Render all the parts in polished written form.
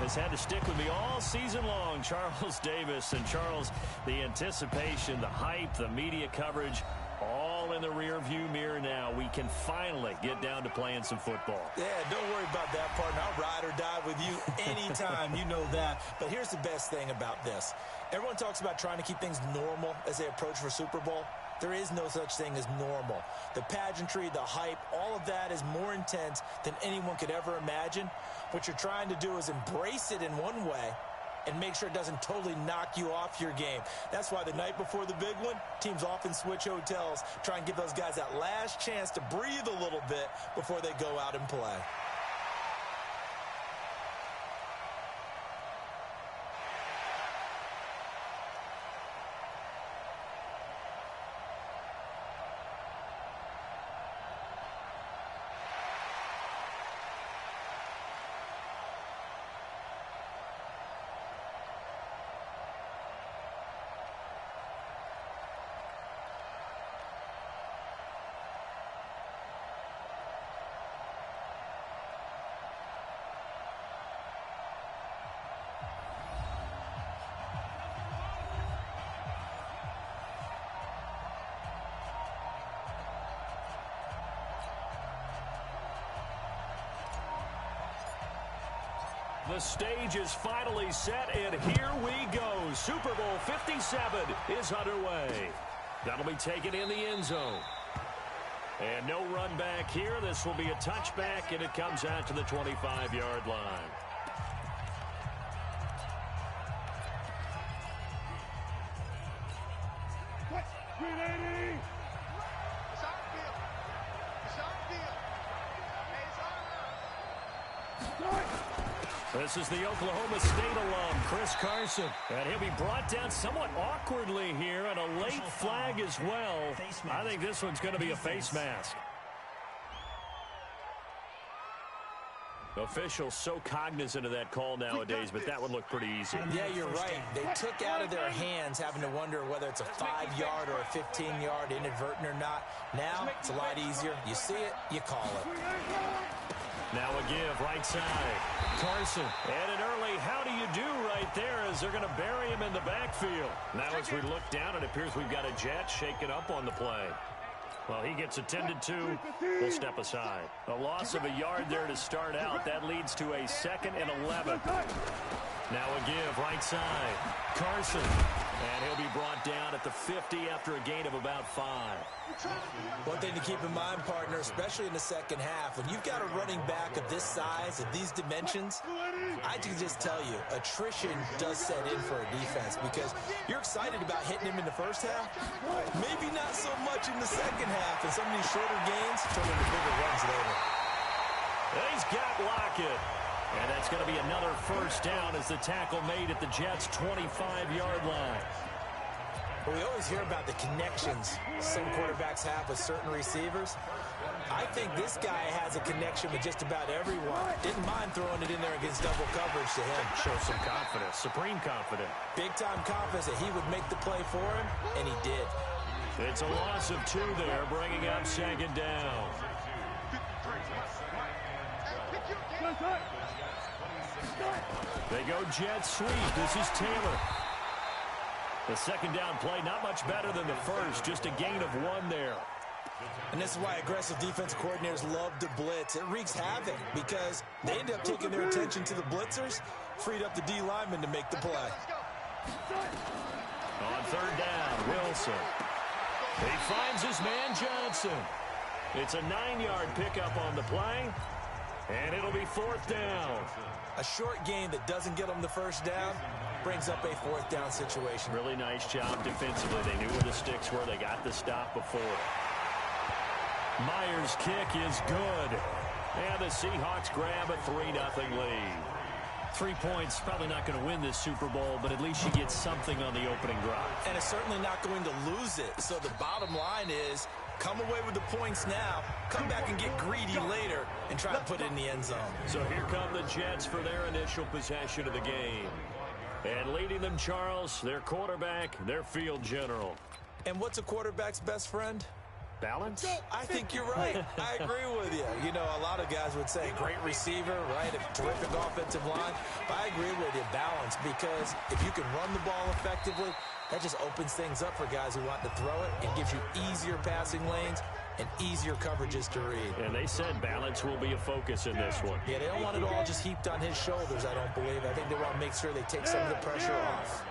has had to stick with me all season long, Charles Davis. And, Charles, the anticipation, the hype, the media coverage, all in the rearview mirror now. We can finally get down to playing some football. Yeah, don't worry about that, partner. I'll ride or die with you anytime. You know that. But here's the best thing about this. Everyone talks about trying to keep things normal as they approach for Super Bowl. There is no such thing as normal. The pageantry, the hype, all of that is more intense than anyone could ever imagine. What you're trying to do is embrace it in one way and make sure it doesn't totally knock you off your game. That's why the night before the big one, teams often switch hotels, try and give those guys that last chance to breathe a little bit before they go out and play. The stage is finally set, and here we go. Super Bowl 57 is underway. That'll be taken in the end zone. And no run back here. This will be a touchback, and it comes out to the 25-yard line. This is the Oklahoma State alum, Chris Carson. And he'll be brought down somewhat awkwardly here, and a late flag as well. I think this one's going to be a face mask. Officials so cognizant of that call nowadays, but that would look pretty easy. Yeah, you're right. They took out of their hands having to wonder whether it's a 5-yard or a 15-yard, inadvertent or not. Now, it's a lot easier. You see it, you call it. Now a give, right side. Carson. And an early how do you do right there as they're going to bury him in the backfield. Now as we look down, it appears we've got a jet shaken up on the play. Well, he gets attended to. We'll step aside. A loss of a yard there to start out. That leads to a 2nd and 11. Now a give, right side. Carson. And he'll be brought down at the 50 after a gain of about 5. One thing to keep in mind, partner, especially in the second half, when you've got a running back of this size, of these dimensions, I can just tell you, attrition does set in for a defense because you're excited about hitting him in the first half. Maybe not so much in the second half, and some of these shorter gains turn into bigger runs later. He's got Lockett. And that's going to be another first down as the tackle made at the Jets' 25-yard line. Well, we always hear about the connections some quarterbacks have with certain receivers. I think this guy has a connection with just about everyone. Didn't mind throwing it in there against double coverage to him. Shows some confidence, supreme confidence. Big-time confidence that he would make the play for him, and he did. It's a loss of 2 there, bringing up 2nd down. They go jet sweep. This is Taylor. The 2nd down play, not much better than the first, just a gain of 1 there. And this is why aggressive defensive coordinators love to blitz. It wreaks havoc because they end up taking their attention to the blitzers, freed up the D lineman to make the play. On 3rd down, Wilson. He finds his man Johnson. It's a 9-yard pickup on the play, and it'll be 4th down. A short gain that doesn't get them the first down brings up a 4th down situation. Really nice job defensively. They knew where the sticks were. They got the stop before. Myers' kick is good. And the Seahawks grab a 3-0 lead. 3 points, probably not going to win this Super Bowl, but at least you get something on the opening drive. And it's certainly not going to lose it. So the bottom line is, come away with the points now, come back and get greedy later, and try to put it in the end zone. So here come the Jets for their initial possession of the game. And leading them, Charles, their quarterback, their field general. And what's a quarterback's best friend? Balance? I think you're right. I agree with you. You know, a lot of guys would say great receiver, right? A terrific offensive line. But I agree with you, balance, because if you can run the ball effectively, that just opens things up for guys who want to throw it and gives you easier passing lanes and easier coverages to read. And they said balance will be a focus in this one. Yeah, they don't want it all just heaped on his shoulders, I don't believe. I think they want to make sure they take some of the pressure off.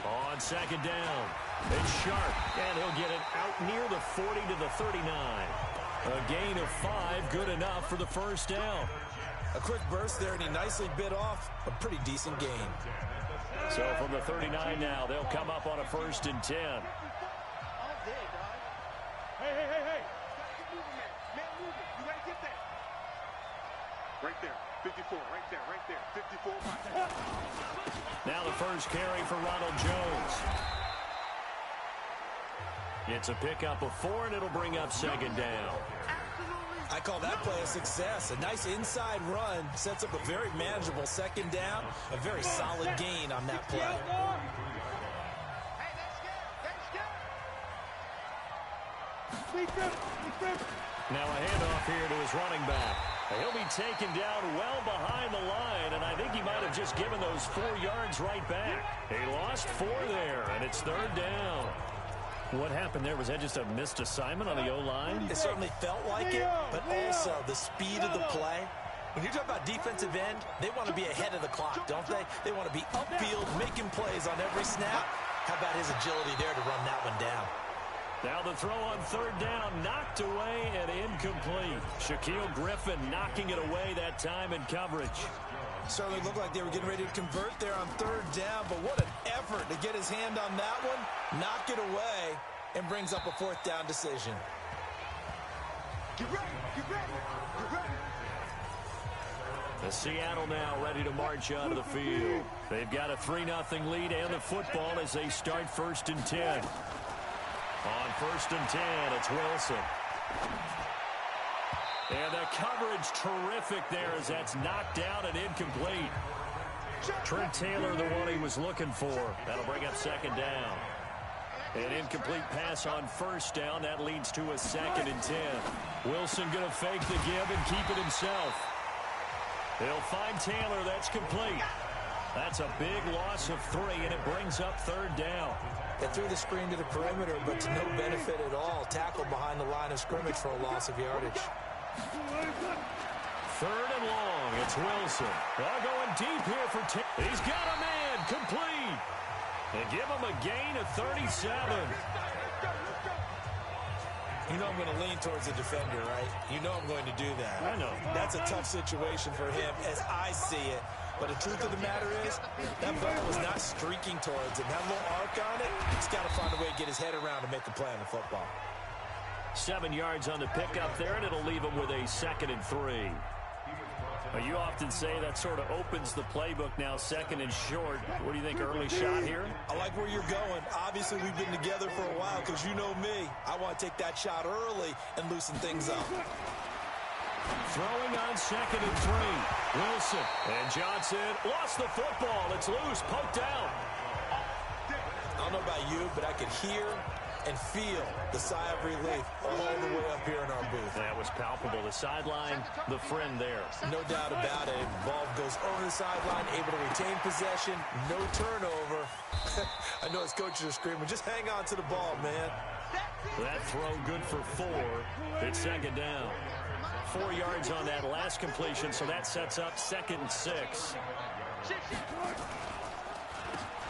On second down, it's Sharp, and he'll get it out near the 40 to the 39. A gain of 5, good enough for the first down. A quick burst there, and he nicely bit off a pretty decent gain. So from the 39 now, they'll come up on a 1st and 10. Hey. Keep moving, man. Man, moving. You ready to get that? Right there. 54. Right there. 54. Now the first carry for Ronald Jones. It's a pickup of 4, and it'll bring up second down. I call that play a success. A nice inside run sets up a very manageable second down. A very solid gain on that play. Now a handoff here to his running back. He'll be taken down well behind the line, and I think he might have just given those 4 yards right back. He lost 4 there, and it's third down. What happened there? Was that just a missed assignment on the O-line? It certainly felt like it, but also the speed of the play. When you talk about defensive end, they want to be ahead of the clock, don't they? They want to be upfield, making plays on every snap. How about his agility there to run that one down? Now the throw on third down, knocked away and incomplete. Shaquill Griffin knocking it away that time in coverage. Certainly looked like they were getting ready to convert there on third down, but what an effort to get his hand on that one, knock it away, and brings up a 4th down decision. Get ready. The Seattle now ready to march out of the field. They've got a 3-0 lead and the football as they start 1st and 10. On 1st and 10, it's Wilson. And the coverage terrific there as that's knocked down and incomplete. Trent Taylor, the one he was looking for. That'll bring up second down. An incomplete pass on first down. That leads to a 2nd and 10. Wilson going to fake the give and keep it himself. He'll find Taylor. That's complete. That's a big loss of 3, and it brings up third down. They threw the screen to the perimeter, but to no benefit at all. Tackled behind the line of scrimmage for a loss of yardage. 3rd and long. It's Wilson. Going deep here for Taylor. He's got a man. Complete. And give him a gain of 37. You know I'm going to lean towards the defender, right? You know I'm going to do that. I know. That's a tough situation for him as I see it. But the truth of the matter is, that ball was not streaking towards him. That little arc on it, he's got to find a way to get his head around to make a play on the football. 7 yards on the pickup there, and it'll leave him with a 2nd and 3. You often say that sort of opens the playbook now, 2nd and short. What do you think, early shot here? I like where you're going. Obviously, we've been together for a while because you know me. I want to take that shot early and loosen things up. Throwing on 2nd and 3. Wilson and Johnson lost the football. It's loose, poked out. I don't know about you, but I could hear and feel the sigh of relief all the way up here in our booth. That was palpable. The sideline, the friend there. No doubt about it. Ball goes over the sideline, able to retain possession, no turnover. I know his coaches are screaming, just hang on to the ball, man. That throw good for 4. It's second down. 4 yards on that last completion, so that sets up 2nd and 6.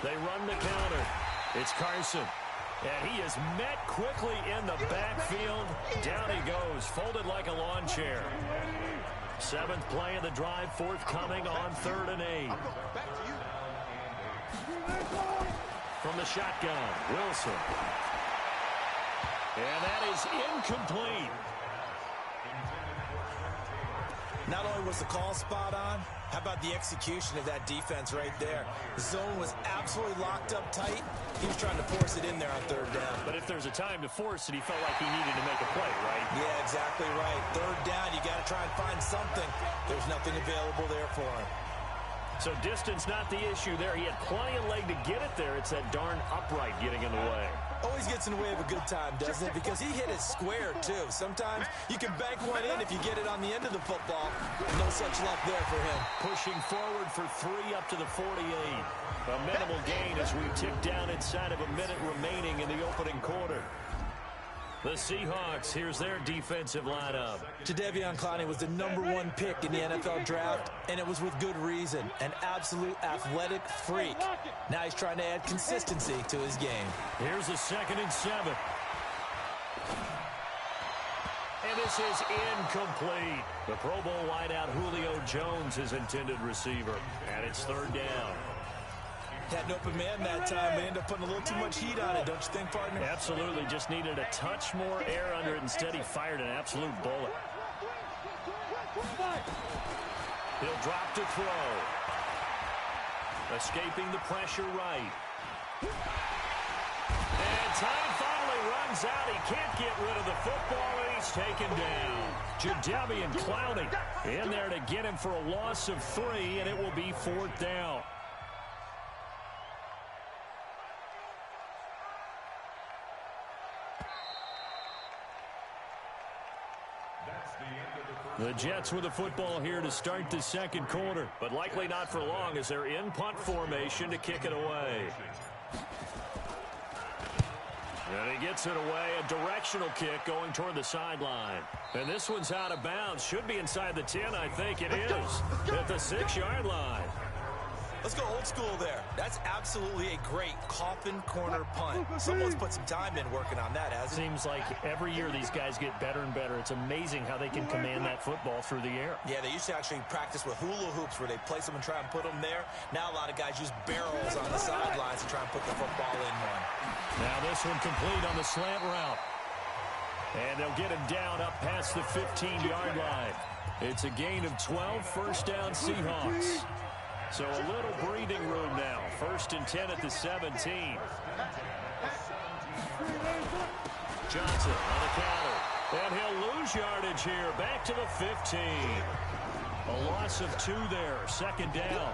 They run the counter. It's Carson. And he is met quickly in the backfield. Down he goes, folded like a lawn chair. 7th play of the drive, forthcoming on 3rd and 8. From the shotgun, Wilson. And that is incomplete. Not only was the call spot on, how about the execution of that defense right there? The zone was absolutely locked up tight. He was trying to force it in there on 3rd down. But if there's a time to force it, he felt like he needed to make a play, right? Yeah, exactly right. 3rd down, you got to try and find something. There's nothing available there for him. So distance not the issue there. He had plenty of leg to get it there. It's that darn upright getting in the way. Always gets in the way of a good time, doesn't it? Because he hit it square, too. Sometimes you can bank one in if you get it on the end of the football. No such luck there for him. Pushing forward for 3 up to the 48. A minimal gain as we tick down inside of a minute remaining in the opening quarter. The Seahawks, here's their defensive lineup. Jadeveon Clowney was the #1 pick in the NFL draft, and it was with good reason. An absolute athletic freak. Now he's trying to add consistency to his game. Here's a 2nd and 7. And this is incomplete. The Pro Bowl wideout Julio Jones is intended receiver. And it's 3rd down. Had an open man that time, but ended up putting a little too much heat on it, don't you think, partner? Absolutely. Just needed a touch more air under it. Instead, he fired an absolute bullet. He'll drop to throw. Escaping the pressure right. And time finally runs out. He can't get rid of the football, and he's taken down. Jadeveon Clowney in there to get him for a loss of 3, and it will be 4th down. The Jets with the football here to start the 2nd quarter, but likely not for long as they're in punt formation to kick it away. And he gets it away, a directional kick going toward the sideline. And this one's out of bounds. Should be inside the 10, I think it is, at the 6-yard line. Let's go old school there. That's absolutely a great coffin corner punt. Someone's put some time in working on that, hasn't it? Seems like every year these guys get better and better. It's amazing how they can command that football through the air. Yeah, they used to actually practice with hula hoops where they place them and try and put them there. Now a lot of guys use barrels on the sidelines to try and put the football in one. Now this one complete on the slant route. And they'll get him down up past the 15-yard line. It's a gain of 12, 1st down Seahawks. So a little breathing room now. 1st and 10 at the 17. Johnson on the counter. And he'll lose yardage here. Back to the 15. A loss of 2 there. 2nd down.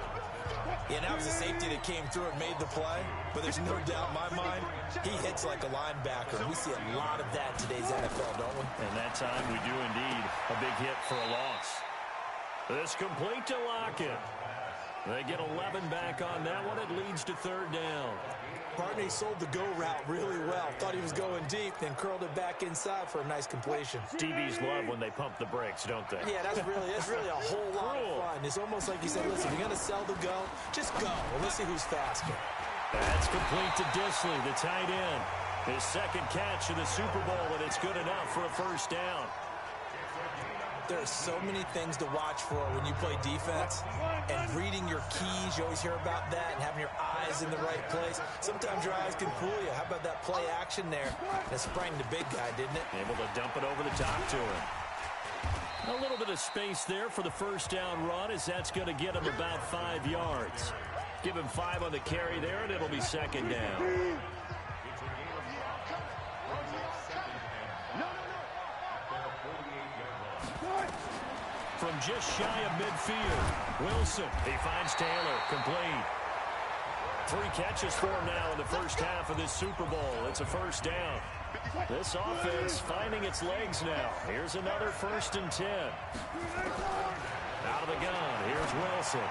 Yeah, that was a safety that came through and made the play. But there's no doubt in my mind, he hits like a linebacker. We see a lot of that in today's NFL, don't we? And that time we do indeed. A big hit for a loss. This complete to Lockett. They get 11 back on that one. It leads to 3rd down. Partner, he sold the go route really well. Thought he was going deep, then curled it back inside for a nice completion. DBs love when they pump the brakes, don't they? Yeah, that's really a whole lot of fun. It's almost like he said, listen, if you're going to sell the go, just go. Well, let's see who's faster. That's complete to Dissly, the tight end. His 2nd catch of the Super Bowl, and it's good enough for a 1st down. There are so many things to watch for when you play defense, and reading your keys, you always hear about that, and having your eyes in the right place. Sometimes your eyes can fool you. How about that play action there? That sprang the big guy, didn't it? Able to dump it over the top to him. A little bit of space there for the 1st down run, as that's going to get him about 5 yards. Give him 5 on the carry there, and it'll be 2nd down. From just shy of midfield, Wilson, he finds Taylor, complete. 3 catches for him now in the 1st half of this Super Bowl. It's a 1st down. This offense finding its legs now. Here's another 1st and 10. Out of the gun, here's Wilson.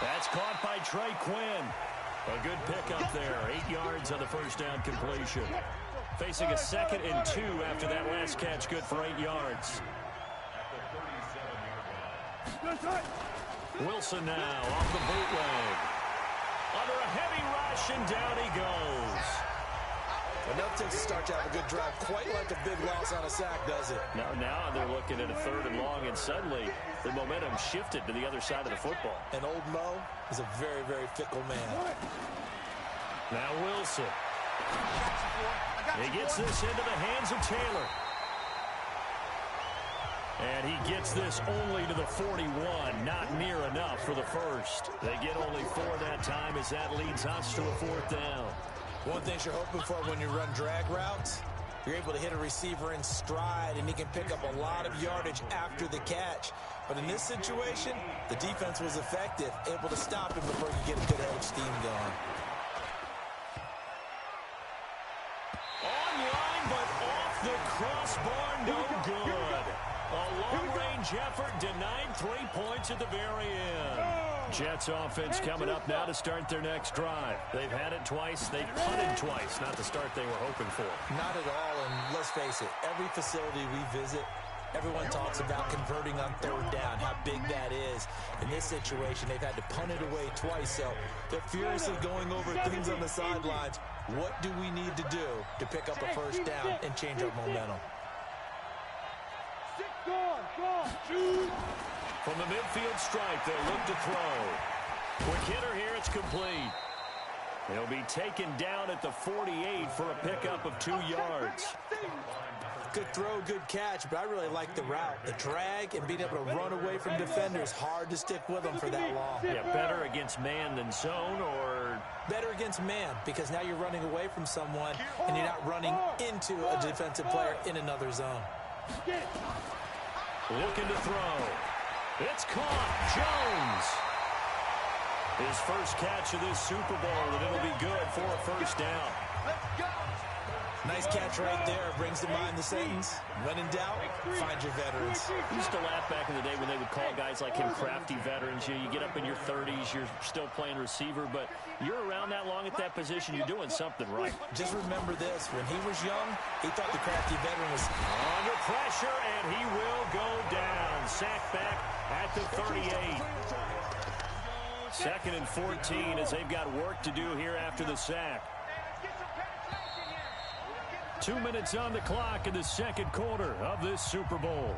That's caught by Trey Quinn. A good pickup there, 8 yards on the 1st down completion. Facing a 2nd and 2 after that last catch, good for 8 yards. Wilson now off the bootleg. Under a heavy rush, and down he goes. Enough to start to have a good drive. Quite like a big loss on a sack, does it? Now they're looking at a 3rd and long, and suddenly the momentum shifted to the other side of the football. And old Mo is a very, very fickle man. Now Wilson. He gets this into the hands of Taylor. And he gets this only to the 41. Not near enough for the 1st. They get only 4 that time as that leads us to a 4th down. One thing you're hoping for when you run drag routes, You're able to hit a receiver in stride, and he can pick up a lot of yardage after the catch. But in this situation, the defense was effective, able to stop him before he could get a good head of steam going. Online, but off the crossbar, no good. A long-range effort denied 3 points at the very end. Jets offense coming up now to start their next drive. They've had it twice. They've punted twice. Not the start they were hoping for. Not at all, and let's face it, every facility we visit, everyone talks about converting on third down, how big that is. In this situation, they've had to punt it away twice, so they're furiously going over things on the sidelines. What do we need to do to pick up a first down and change our momentum? From the midfield stripe, they'll look to throw. Quick hitter here, it's complete. He'll be taken down at the 48 for a pickup of 2 yards. Good throw, good catch, but I really like the route. The drag and being able to run away from defenders, hard to stick with them for that long. Yeah, better against man than zone, or better against man, because now you're running away from someone and you're not running into a defensive player in another zone. Looking to throw. It's caught. Jones. His first catch of this Super Bowl, and it'll be good for a first down. Nice catch right there. Brings to mind the sentence, when in doubt, find your veterans. I used to laugh back in the day when they would call guys like him crafty veterans. You get up in your 30s, you're still playing receiver, but you're around that long at that position, you're doing something right. Just remember this. When he was young, he thought the crafty veteran was under pressure, and he will go down. Sacked back at the 38. 2nd and 14 as they've got work to do here after the sack. 2 minutes on the clock in the second quarter of this Super Bowl.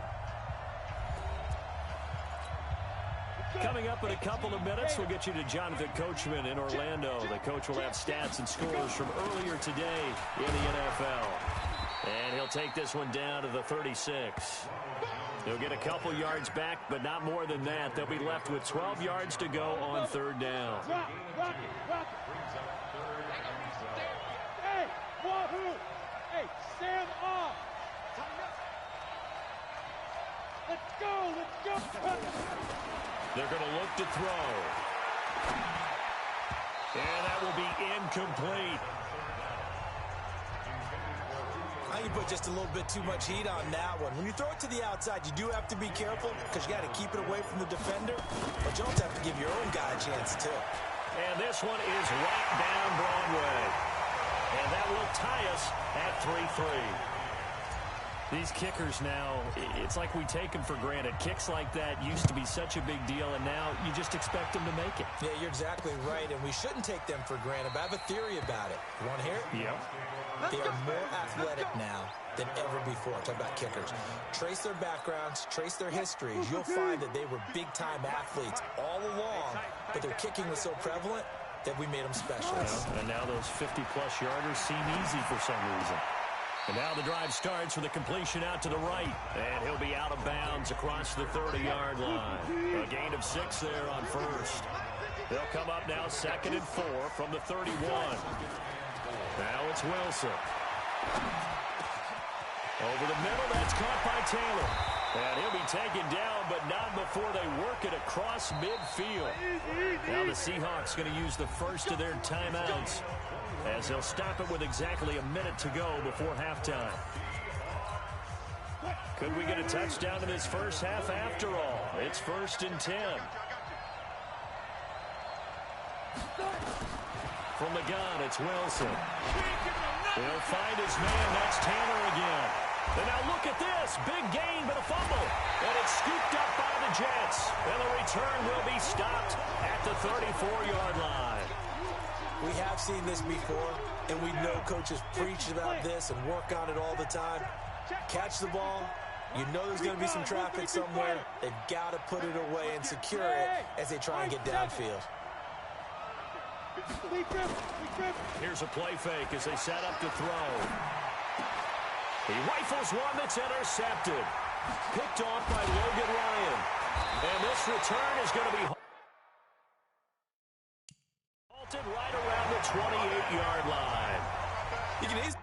Coming up in a couple of minutes, we'll get you to Jonathan Coachman in Orlando. The coach will have stats and scores from earlier today in the NFL. And he'll take this one down to the 36. He'll get a couple yards back, but not more than that. They'll be left with 12 yards to go on third down. Hey, stand off. Let's go, let's go. They're going to look to throw. And that will be incomplete. I think you put just a little bit too much heat on that one. When you throw it to the outside, you do have to be careful because you got to keep it away from the defender. But you also have to give your own guy a chance, too. And this one is right down Broadway. And that will tie us at 3-3. These kickers now, it's like we take them for granted. Kicks like that used to be such a big deal, and now you just expect them to make it. Yeah, you're exactly right, and we shouldn't take them for granted. But I have a theory about it. You want to hear it? Yeah. They are more athletic now than ever before. Talk about kickers. Trace their backgrounds, trace their histories. You'll find that they were big-time athletes all along, but their kicking was so prevalent that we made them specialists. Yeah, and now those 50-plus yarders seem easy for some reason. And now the drive starts with a completion out to the right. And he'll be out of bounds across the 30-yard line. A gain of 6 there on first. They'll come up now 2nd and 4 from the 31. Now it's Wilson. Over the middle, that's caught by Taylor. And he'll be taken down, but not before they work it across midfield. Now the Seahawks going to use the first of their timeouts as they'll stop it with exactly a minute to go before halftime. Could we get a touchdown in this first half after all? It's 1st and 10. From the gun, it's Wilson. He'll find his man. That's Taylor again. And now look at this. Big gain, but a fumble. And it's scooped up by the Jets. And the return will be stopped at the 34-yard line. We have seen this before, and we know coaches preach about this and work on it all the time. Catch the ball. You know there's going to be some traffic somewhere. They've got to put it away and secure it as they try and get downfield. Here's a play fake as they set up to throw. He rifles one that's intercepted. Picked off by Logan Ryan. And this return is going to be halted right around the 28-yard line. You can easily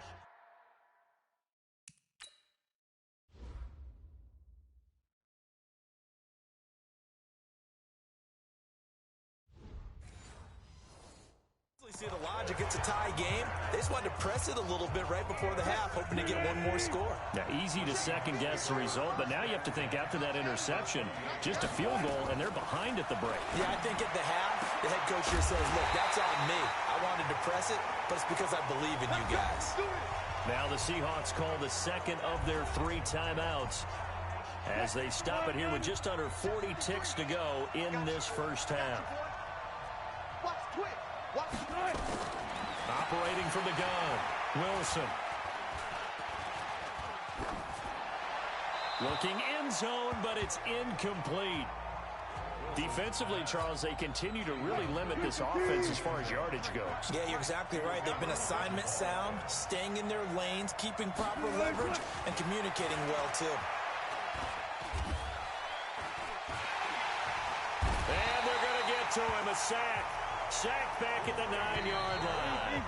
logic. It's a tie game. They just wanted to press it a little bit right before the half, hoping to get one more score. Yeah, easy to second-guess the result, but now you have to think after that interception, just a field goal, and they're behind at the break. Yeah, I think at the half, the head coach here says, look, that's on me. I wanted to press it, but it's because I believe in you guys. Now the Seahawks call the second of their 3 timeouts as they stop it here with just under 40 ticks to go in this first half. Operating from the gun, Wilson. Looking end zone, but it's incomplete. Defensively, Charles, they continue to really limit this offense as far as yardage goes. Yeah, you're exactly right. They've been assignment sound, staying in their lanes, keeping proper leverage, and communicating well, too. And they're going to get to him, a sack. Sack back at the 9-yard line.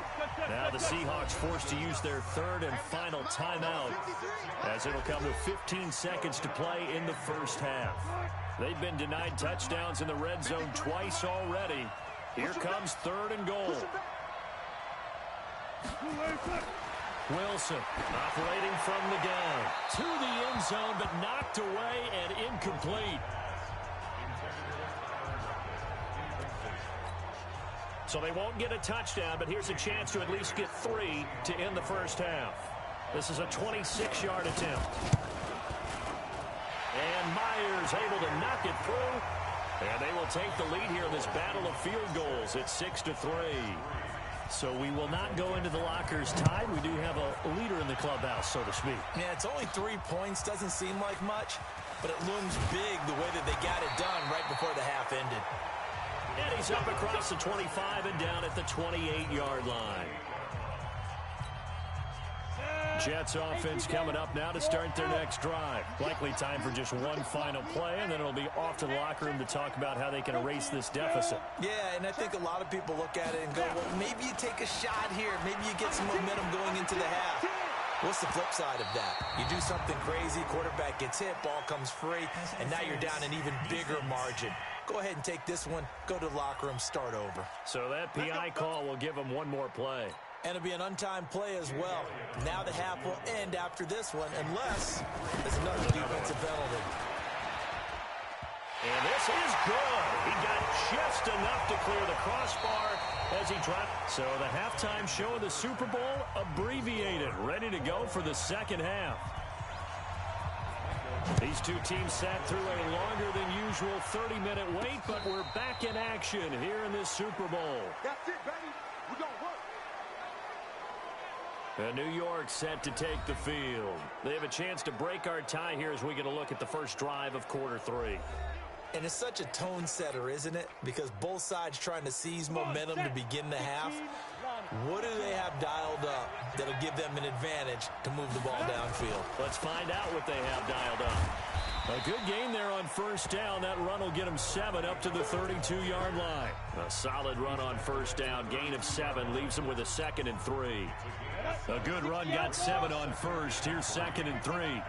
Now the Seahawks forced to use their third and final timeout as it'll come with 15 seconds to play in the first half. They've been denied touchdowns in the red zone twice already. Here comes 3rd and goal. Wilson operating from the gun to the end zone, but knocked away and incomplete. So they won't get a touchdown, but here's a chance to at least get 3 to end the first half. This is a 26-yard attempt. And Myers able to knock it through. And they will take the lead here in this battle of field goals at 6-3. So we will not go into the lockers tied. We do have a leader in the clubhouse, so to speak. Yeah, it's only 3 points. Doesn't seem like much, but it looms big the way that they got it done right before the half ended. And he's up across the 25 and down at the 28-yard line. Jets offense coming up now to start their next drive. Likely time for just one final play, and then it'll be off to the locker room to talk about how they can erase this deficit. Yeah, and I think a lot of people look at it and go, well, maybe you take a shot here. Maybe you get some momentum going into the half. What's the flip side of that? You do something crazy, quarterback gets hit, ball comes free, and now you're down an even bigger margin. Go ahead and take this one, go to the locker room, start over. So that PI call will give them one more play. And it'll be an untimed play as well. Now the half will end after this one, unless there's another defensive penalty. And this is good. He got just enough to clear the crossbar as he dropped. So the halftime show of the Super Bowl abbreviated, ready to go for the second half. These two teams sat through a longer than usual 30-minute wait, but we're back in action here in this Super Bowl. That's it, baby. We're going to work. And New York set to take the field. They have a chance to break our tie here as we get a look at the first drive of quarter 3. And it's such a tone setter, isn't it? Because both sides trying to seize momentum to begin the half. What do they have dialed up that'll give them an advantage to move the ball downfield? Let's find out what they have dialed up. A good game there on first down. That run will get them 7 up to the 32-yard line. A solid run on first down. Gain of 7 leaves them with a 2nd and 3. A good run got 7 on first. Here's 2nd and 3.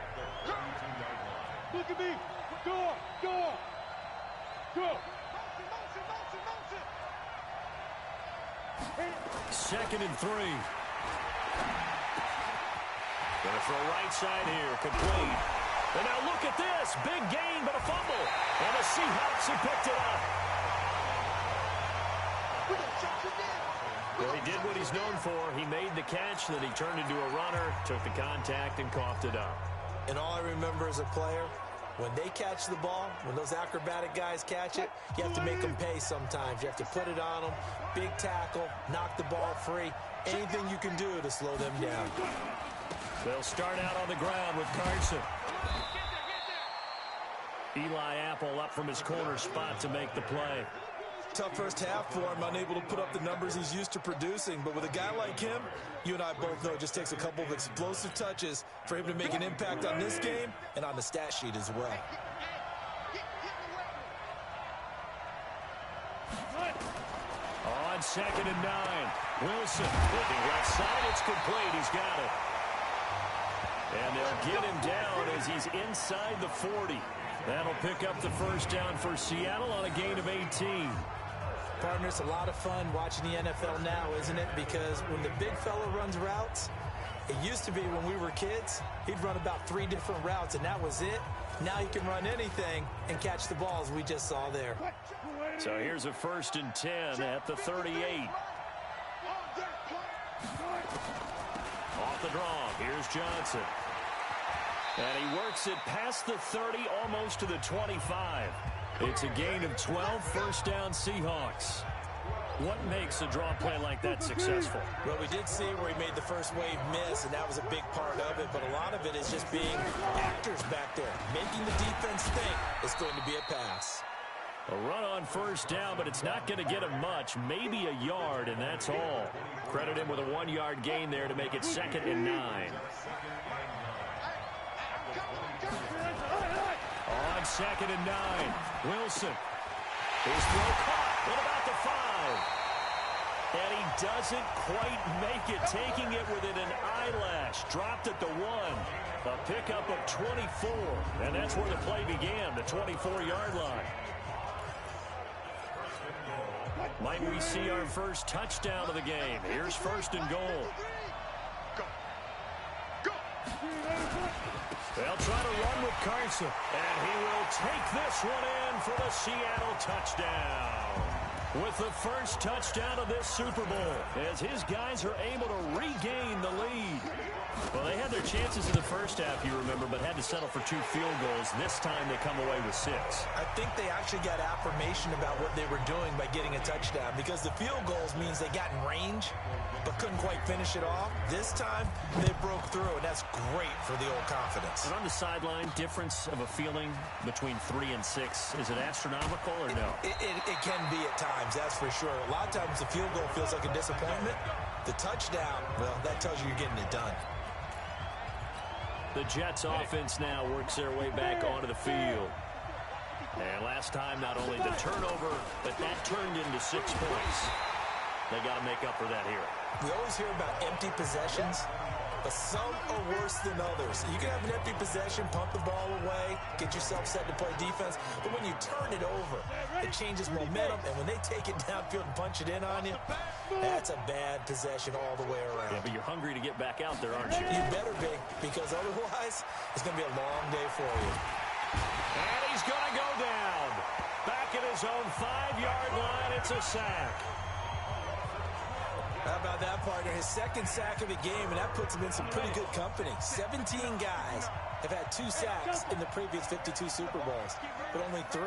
Look at me. Go. Second and 3. Gonna throw right side here, complete. And now look at this, big gain but a fumble. And the Seahawks have picked it up. Well, he did what he's known for. He made the catch, then he turned into a runner, took the contact, and coughed it up. And all I remember as a player, when they catch the ball, when those acrobatic guys catch it, you have to make them pay sometimes. You have to put it on them, big tackle, knock the ball free, anything you can do to slow them down. They'll start out on the ground with Carson. Eli Apple up from his corner spot to make the play. Tough first half for him, unable to put up the numbers he's used to producing. But with a guy like him, you and I both know it just takes a couple of explosive touches for him to make an impact on this game and on the stat sheet as well. On 2nd and 9, Wilson looking left side. It's complete. He's got it. And they'll get him down as he's inside the 40. That'll pick up the first down for Seattle on a gain of 18. Partner, it's a lot of fun watching the NFL now, isn't it? Because when the big fella runs routes, it used to be when we were kids, he'd run about 3 different routes, and that was it. Now he can run anything and catch the balls we just saw there. So here's a 1st and 10 at the 38. Off the draw, here's Johnson. And he works it past the 30, almost to the 25. It's a gain of 12, 1st down Seahawks. What makes a draw play like that successful? Well, we did see where he made the first wave miss, and that was a big part of it. But a lot of it is just being actors back there, making the defense think it's going to be a pass. A run on 1st down, but it's not going to get him much. Maybe a yard, and that's all. Credit him with a 1-yard gain there to make it 2nd and 9. On 2nd and 9, Wilson. His throw caught at about the 5. And he doesn't quite make it, taking it within an eyelash. Dropped at the 1. A pickup of 24. And that's where the play began, the 24-yard line. Might we see our first touchdown of the game? Here's 1st and goal. They'll try to run with Carson. And he will take this one in for the Seattle touchdown. With the first touchdown of this Super Bowl, as his guys are able to regain the lead. Well, they had their chances in the first half, you remember, but had to settle for 2 field goals. This time they come away with 6. I think they actually got affirmation about what they were doing by getting a touchdown, because the field goals means they got in range but couldn't quite finish it off. This time they broke through, and that's great for the old confidence. And on the sideline, difference of a feeling between 3 and 6, is it astronomical or no? It can be at times, that's for sure. A lot of times the field goal feels like a disappointment. The touchdown, well, that tells you you're getting it done. The Jets offense now works their way back onto the field. And last time, not only the turnover, but that turned into 6 points. They got to make up for that here. We always hear about empty possessions, but some are worse than others. You can have an empty possession, pump the ball away, get yourself set to play defense, but when you turn it over, it changes momentum, and when they take it downfield and punch it in on you, that's a bad possession all the way around. Yeah, but you're hungry to get back out there, aren't you? You better be, because otherwise, it's going to be a long day for you. And he's going to go down. Back at his own 5-yard line, it's a sack. How about that, partner? His 2nd sack of the game, and that puts him in some pretty good company. 17 guys have had 2 sacks in the previous 52 Super Bowls, but only 3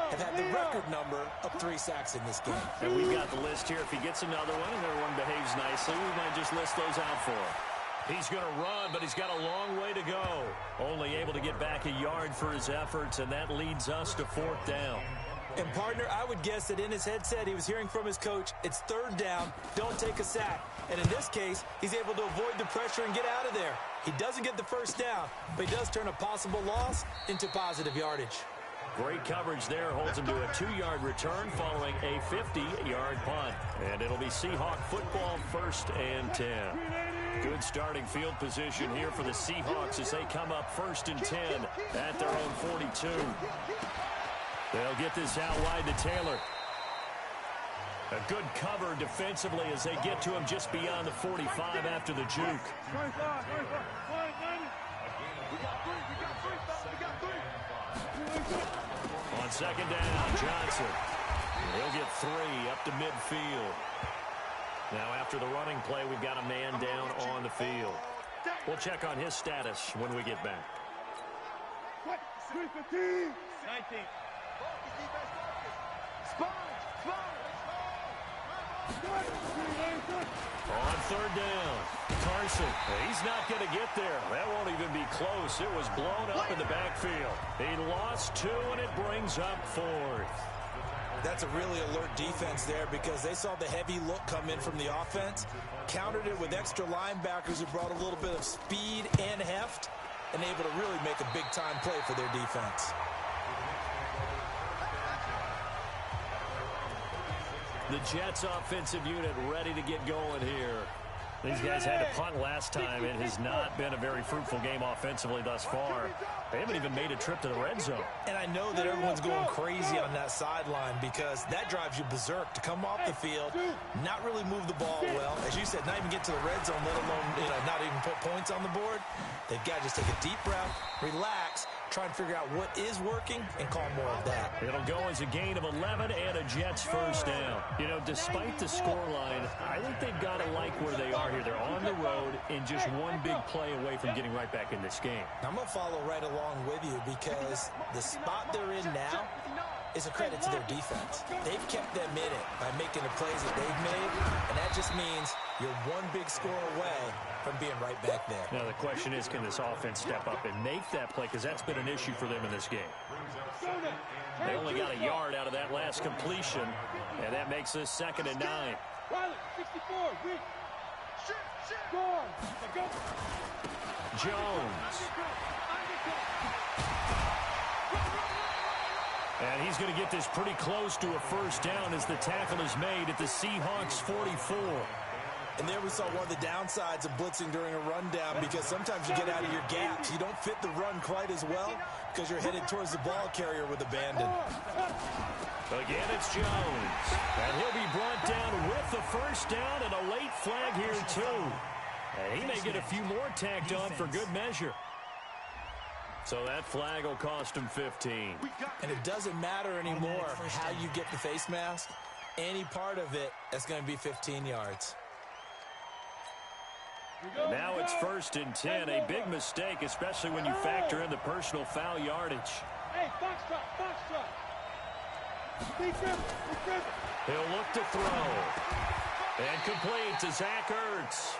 have had the record number of 3 sacks in this game. And we've got the list here. If he gets another one and everyone behaves nicely, we might just list those out for him. He's going to run, but he's got a long way to go. Only able to get back a yard for his efforts, and that leads us to 4th down. And, partner, I would guess that in his headset he was hearing from his coach, it's 3rd down, don't take a sack. And in this case, he's able to avoid the pressure and get out of there. He doesn't get the 1st down, but he does turn a possible loss into positive yardage. Great coverage there, holds him to a 2-yard return following a 50-yard punt. And it'll be Seahawk football, 1st and 10. Good starting field position here for the Seahawks as they come up 1st and 10 at their own 42. They'll get this out wide to Taylor. A good cover defensively as they get to him just beyond the 45 after the juke. On 2nd down, Johnson. He'll get 3 up to midfield. Now after the running play, we've got a man down on the field. We'll check on his status when we get back. 19. On 3rd down, Carson. He's not going to get there. That won't even be close. It was blown up in the backfield. He lost 2, and it brings up 4th. That's a really alert defense there because they saw the heavy look come in from the offense, countered it with extra linebackers who brought a little bit of speed and heft, and able to really make a big-time play for their defense. The Jets offensive unit ready to get going here. These guys had to punt last time. It has not been a very fruitful game offensively thus far. They haven't even made a trip to the red zone. And I know that everyone's going crazy on that sideline because that drives you berserk to come off the field, not really move the ball well. As you said, not even get to the red zone, let alone not even put points on the board. They've got to just take a deep breath, relax, try and figure out what is working and call more of that. It'll go as a gain of 11 and a Jets first down. Despite the scoreline, I think they've got to like where they are here. They're on the road and just one big play away from getting right back in this game. I'm going to follow right along with you because the spot they're in now is a credit to their defense. They've kept them in it by making the plays that they've made, and that just means you're one big score away from being right back there. Now the question is, can this offense step up and make that play? Because that's been an issue for them in this game. They only got a yard out of that last completion, and that makes this 2nd and 9. Riley, 64, weak. Go. Jones. And he's going to get this pretty close to a first down as the tackle is made at the Seahawks 44. And there we saw one of the downsides of blitzing during a rundown because sometimes you get out of your gaps. You don't fit the run quite as well because you're headed towards the ball carrier with abandon. Again, it's Jones. And he'll be brought down with the first down and a late flag here, too. And he may get a few more tacked on for good measure. So that flag will cost him 15. And it doesn't matter anymore how you get the face mask. Any part of it, that's going to be 15 yards. Now it's 1st and 10. A big mistake, especially when you factor in the personal foul yardage. Hey, box drop. He'll look to throw. And complete to Zach Ertz.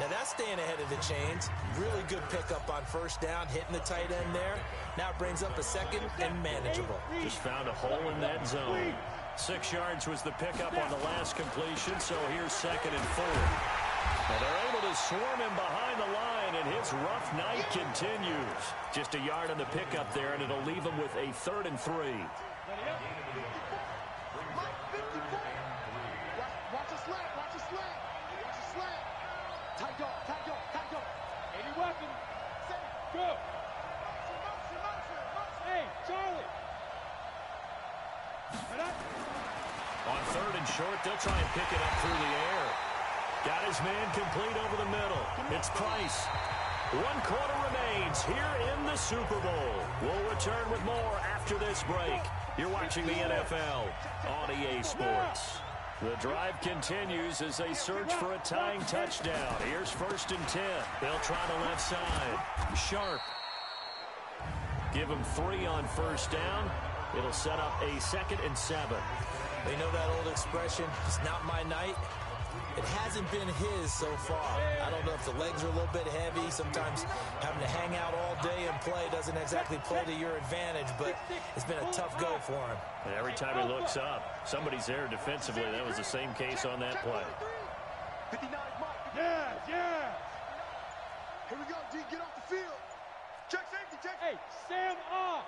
Now that's staying ahead of the chains. Really good pickup on first down, hitting the tight end there. Now it brings up a 2nd and manageable. Just found a hole in that zone. 6 yards was the pickup on the last completion, so here's 2nd and 4. And they're able to swarm him behind the line, and his rough night continues. Just a yard on the pickup there, and it'll leave him with a 3rd and 3. Watch a slant. Tight dog. Any weapon. Go. Hey, Charlie. On 3rd and short, they'll try and pick it up through the air. Got his man complete over the middle. It's Price. 1 quarter remains here in the Super Bowl. We'll return with more after this break. You're watching the NFL on EA Sports. The drive continues as they search for a tying touchdown. Here's 1st and 10. They'll try the left side. Sharp. Give him 3 on first down. It'll set up a 2nd and 7. They know that old expression, it's not my night. It hasn't been his so far. I don't know if the legs are a little bit heavy. Sometimes having to hang out all day and play doesn't exactly play to your advantage, but it's been a tough go for him. And every time he looks up, somebody's there defensively. That was the same case on that play. 59, Mike. Yeah. Here we go, D. Get off the field. Check safety. Hey, Sam off.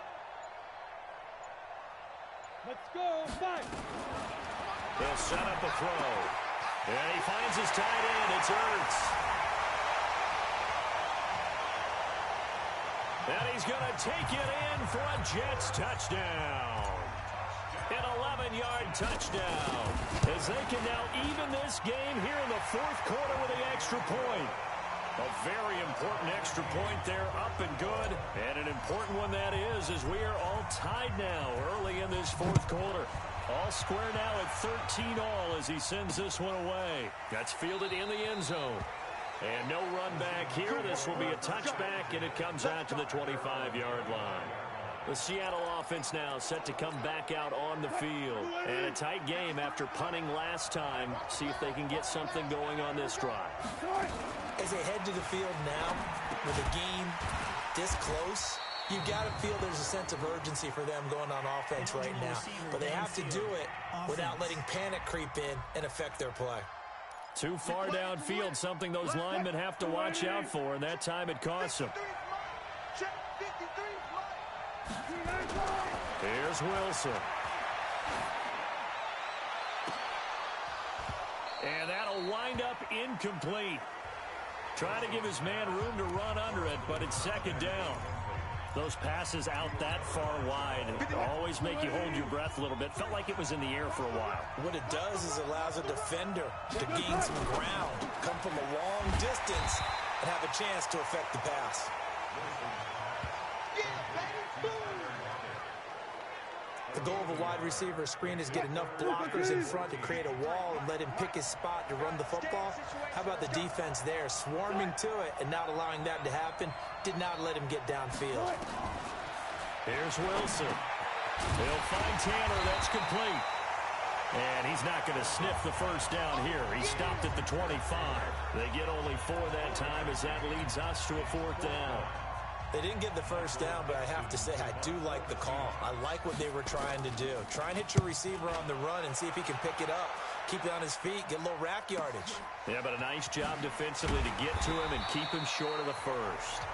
Let's go, fight. They'll set up a throw. And he finds his tight end. It's Ertz. And he's going to take it in for a Jets touchdown. An 11-yard touchdown. As they can now even this game here in the 4th quarter with the extra point. A very important extra point there, up and good. And an important one that is, as we are all tied now early in this 4th quarter. All square now at 13 all as he sends this one away. That's fielded in the end zone. And no run back here. This will be a touchback, and it comes out to the 25-yard line. The Seattle offense now set to come back out on the field. And a tight game after punting last time. See if they can get something going on this drive. As they head to the field now, with the game this close, you've got to feel there's a sense of urgency for them going on offense right now. But they have to do it without letting panic creep in and affect their play. Too far downfield, something those linemen have to watch out for, and that time it costs them. Here's Wilson. And that'll wind up incomplete. Trying to give his man room to run under it, but it's second down. Those passes out that far wide always make you hold your breath a little bit. Felt like it was in the air for a while. What it does is allows a defender to gain some ground, come from a long distance, and have a chance to affect the pass. The goal of a wide receiver screen is get enough blockers in front to create a wall and let him pick his spot to run the football. How about the defense there, swarming to it and not allowing that to happen? Did not let him get downfield. Here's Wilson. He'll find Tanner. That's complete. And he's not going to sniff the first down here. He stopped at the 25. They get only 4 that time as that leads us to a 4th down. They didn't get the first down, but I have to say I do like the call. I like what they were trying to do. Try and hit your receiver on the run and see if he can pick it up. Keep it on his feet, get a little rack yardage. Yeah, but a nice job defensively to get to him and keep him short of the first.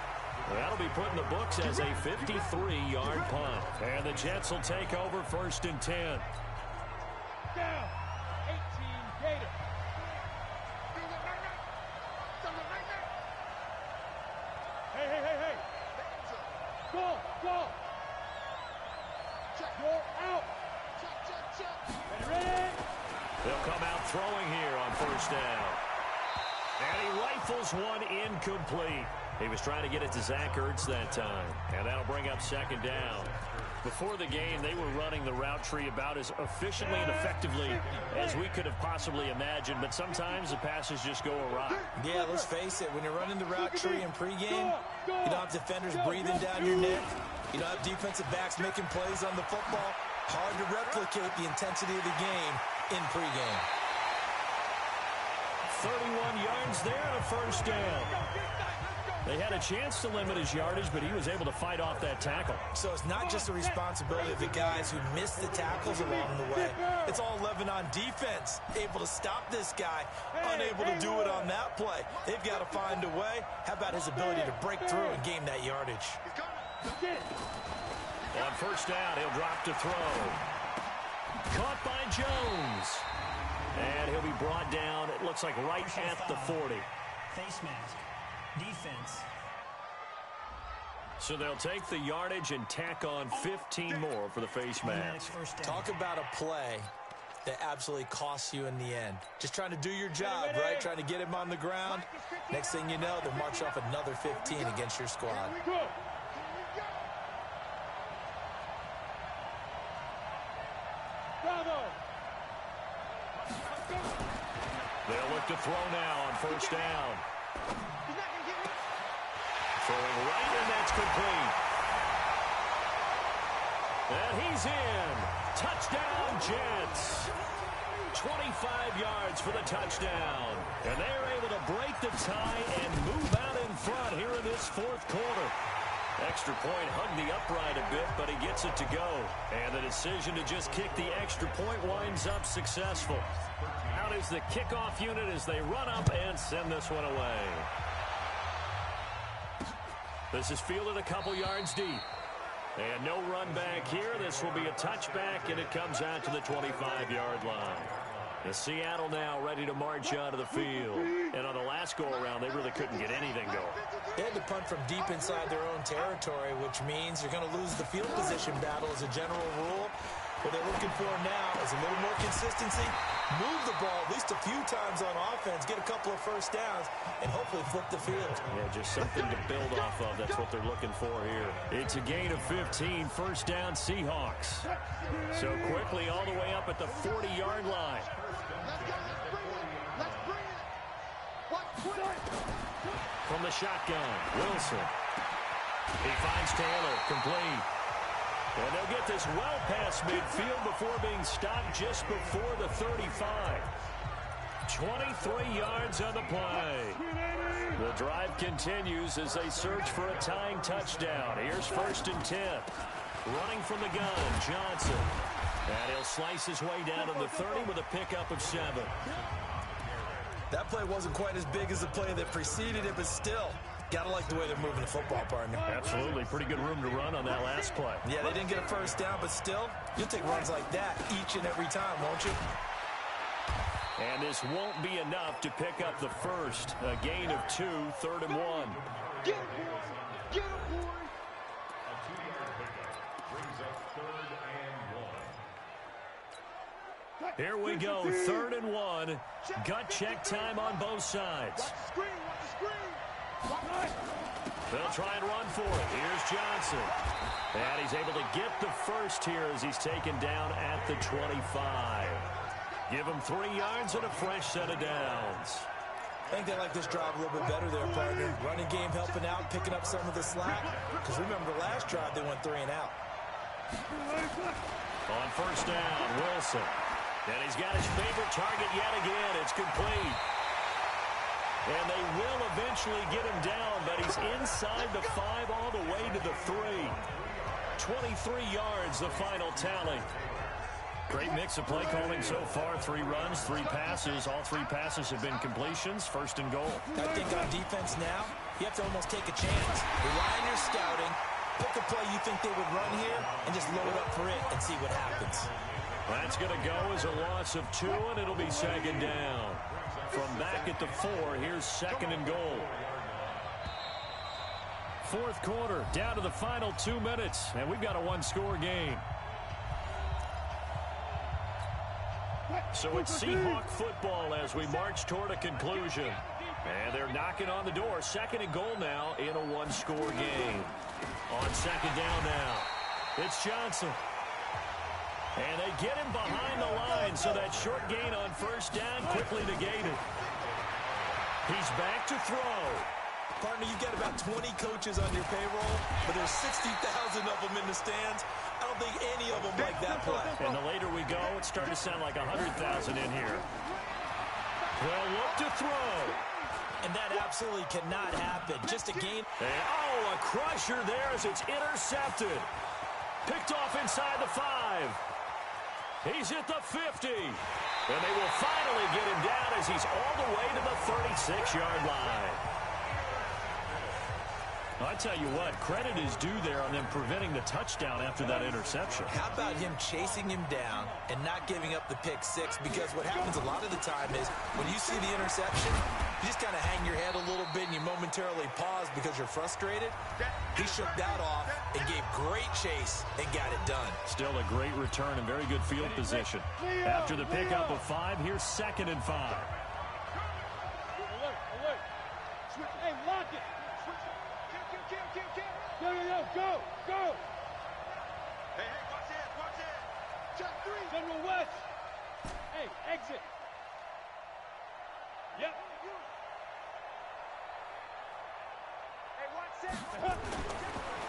That'll be put in the books as a 53-yard punt. And the Jets will take over 1st and 10. Down. 18 Gators. Hey. Go. You're out. Ready? They'll come out throwing here on 1st down. And he rifles one incomplete. He was trying to get it to Zach Ertz that time. And that'll bring up 2nd down. Before the game, they were running the route tree about as efficiently and effectively as we could have possibly imagined, but sometimes the passes just go awry. Yeah, let's face it, when you're running the route tree in pregame, you don't have defenders breathing down your neck. You don't have defensive backs making plays on the football. Hard to replicate the intensity of the game in pregame. 31 yards there and a 1st down. They had a chance to limit his yardage, but he was able to fight off that tackle. So it's not just the responsibility of the guys who missed the tackles along the way. It's all 11 on defense, able to stop this guy, unable to do it on that play. They've got to find a way. How about his ability to break through and gain that yardage? On 1st down, he'll drop to throw. Caught by Jones. And he'll be brought down, it looks like right at the 40. Face mask. Defense. So they'll take the yardage and tack on 15 more for the face mask. Talk about a play that absolutely costs you in the end. Just trying to do your job, right? Trying to get him on the ground. Next thing you know, they'll march off another 15 against your squad. They'll look to throw now on 1st down. Throwing right, and that's complete. And he's in. Touchdown, Jets. 25 yards for the touchdown. And they're able to break the tie and move out in front here in this 4th quarter. Extra point hugged the upright a bit, but he gets it to go. And the decision to just kick the extra point winds up successful. Out is the kickoff unit as they run up and send this one away. This is fielded a couple yards deep. And no run back here. This will be a touchback, and it comes out to the 25-yard line. And Seattle now ready to march out of the field. And on the last go-around, they really couldn't get anything going. They had to punt from deep inside their own territory, which means you're going to lose the field position battle as a general rule. What they're looking for now is a little more consistency, move the ball at least a few times on offense, get a couple of 1st downs, and hopefully flip the field. Yeah, just something to build off of. That's what they're looking for here. It's a gain of 15, 1st down Seahawks. So quickly all the way up at the 40-yard line. From the shotgun, Wilson. He finds Taylor, complete. And they'll get this well past midfield before being stopped just before the 35. 23 yards on the play. The drive continues as they search for a tying touchdown. Here's 1st and 10. Running from the gun, Johnson. And he'll slice his way down to the 30 with a pickup of 7. That play wasn't quite as big as the play that preceded it, but still, got to like the way they're moving the football, partner. Absolutely. Pretty good room to run on that last play. Yeah, they didn't get a 1st down, but still, you'll take runs like that each and every time, won't you? And this won't be enough to pick up the first. A gain of 2, 3rd and 1. Get him, boys! Get him, boys! A 2-yard pickup brings up 3rd and 1. Here we go, 3rd and 1. Gut check time on both sides. Watch the screen, watch the screen! They'll try and run for it. Here's Johnson. And he's able to get the first here as he's taken down at the 25. Give him 3 yards and a fresh set of downs. I think they like this drive a little bit better there, partner. Running game helping out, picking up some of the slack. Because remember, the last drive they went 3 and out. On first down, Wilson. And he's got his favorite target yet again. It's complete. And they will eventually get him down, but he's inside the 5 all the way to the 3. 23 yards, the final tally. Great mix of play calling so far. 3 runs, 3 passes. All 3 passes have been completions. 1st and goal. I think on defense now, you have to almost take a chance. Rely on your scouting. Pick a play you think they would run here and just load up for it and see what happens. That's going to go as a loss of 2, and it'll be 2nd down. From back at the 4, here's 2nd and goal. 4th quarter, down to the final 2 minutes, and we've got a 1-score game. So it's Seahawk football as we march toward a conclusion. And they're knocking on the door. 2nd and goal now in a 1-score game. On 2nd down now, it's Johnson. And they get him behind the line, so that short gain on 1st down quickly negated. He's back to throw. Partner, you've got about 20 coaches on your payroll, but there's 60,000 of them in the stands. I don't think any of them like that play. And the later we go, it's starting to sound like 100,000 in here. They'll look to throw. And that absolutely cannot happen. Just a gain. And, oh, a crusher there as it's intercepted. Picked off inside the 5. He's at the 50. And they will finally get him down as he's all the way to the 36-yard line. I tell you what, credit is due there on them preventing the touchdown after that interception. How about him chasing him down and not giving up the pick 6? Because what happens a lot of the time is when you see the interception, you just kind of hang your head a little bit and you momentarily pause because you're frustrated. He shook that off and gave great chase and got it done. Still a great return and very good field position. After the pickup of 5, here's 2nd and 5. Alert. Switch. Hey, lock it. Go. Hey, watch it. Check 3. General West. Hey, exit. Yep. Hey, watch that.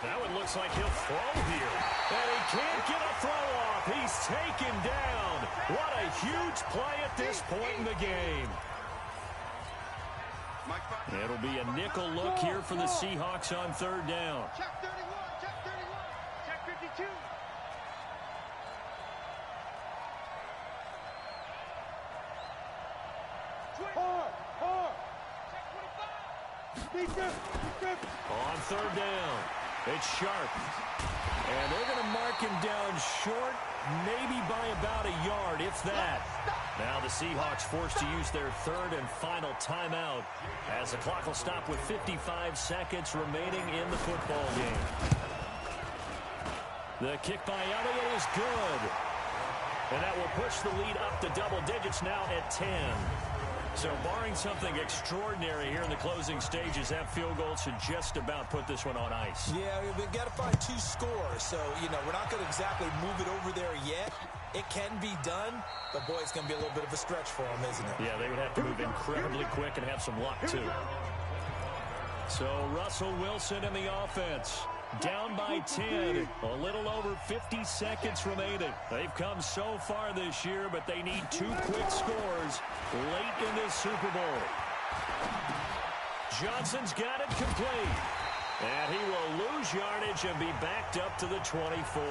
Now it looks like he'll throw here. And he can't get a throw off. He's taken down. What a huge play at this point in the game. It'll be a nickel look here for the Seahawks on 3rd down. Check 31. Check 52. Hard. Check 25. Defense. On 3rd down, it's Sharp. And they're going to mark him down short, maybe by about a yard, if that. Now the Seahawks forced to use their 3rd and final timeout as the clock will stop with 55 seconds remaining in the football game. The kick by Elliott is good. And that will push the lead up to double digits now at 10. So barring something extraordinary here in the closing stages, that field goal should just about put this one on ice. Yeah, we've got to find 2 scores. So, we're not going to exactly move it over there yet. It can be done, but, boy, it's going to be a little bit of a stretch for them, isn't it? Yeah, they would have to move incredibly quick and have some luck, too. So Russell Wilson in the offense. Down by 10. A little over 50 seconds remaining. They've come so far this year, but they need 2 quick scores late in this Super Bowl. Johnson's got it complete. And he will lose yardage and be backed up to the 24.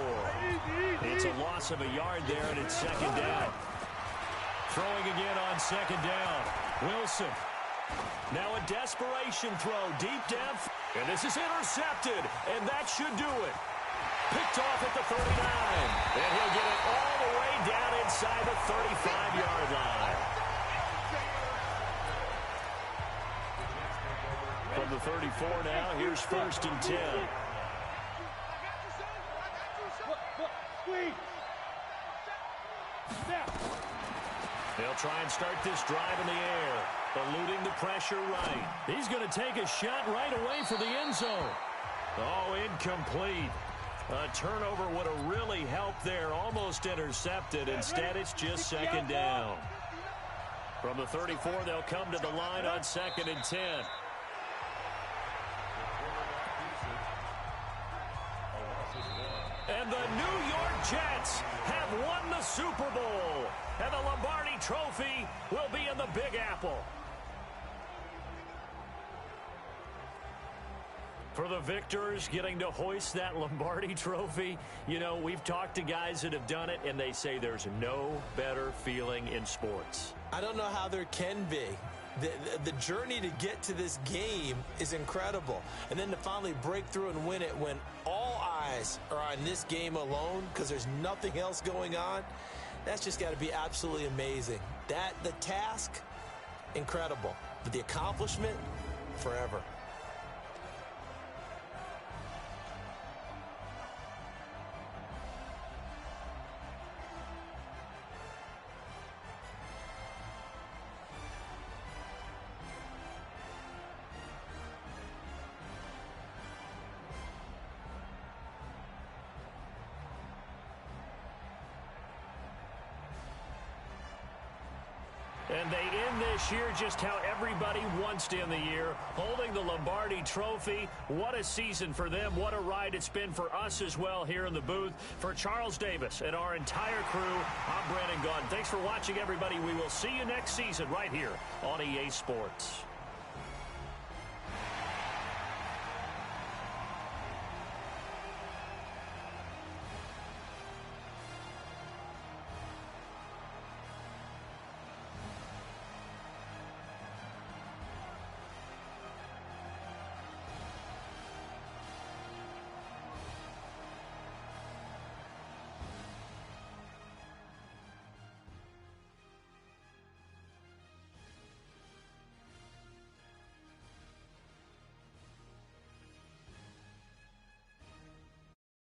It's a loss of a yard there, and it's 2nd down. Throwing again on 2nd down. Wilson. Now a desperation throw deep down. And this is intercepted, and that should do it. Picked off at the 39. And he'll get it all the way down inside the 35-yard line. From the 34 now, here's 1st and 10. They'll try and start this drive in the air, eluding the pressure right. He's going to take a shot right away for the end zone. Oh, incomplete. A turnover would have really helped there, almost intercepted. Instead, it's just 2nd down. From the 34, they'll come to the line on 2nd and 10. And the New York Jets have won the Super Bowl. And the Lombardi Trophy will be in the Big Apple. For the victors, getting to hoist that Lombardi Trophy, you know, we've talked to guys that have done it, and they say there's no better feeling in sports. I don't know how there can be. The journey to get to this game is incredible. And then to finally break through and win it when all eyes are on this game alone because there's nothing else going on, that's just got to be absolutely amazing. The task, incredible. But the accomplishment, forever. And they end this year just how everybody wants to end the year, holding the Lombardi Trophy. What a season for them. What a ride it's been for us as well here in the booth. For Charles Davis and our entire crew, I'm Brandon Gaudin. Thanks for watching, everybody. We will see you next season right here on EA Sports.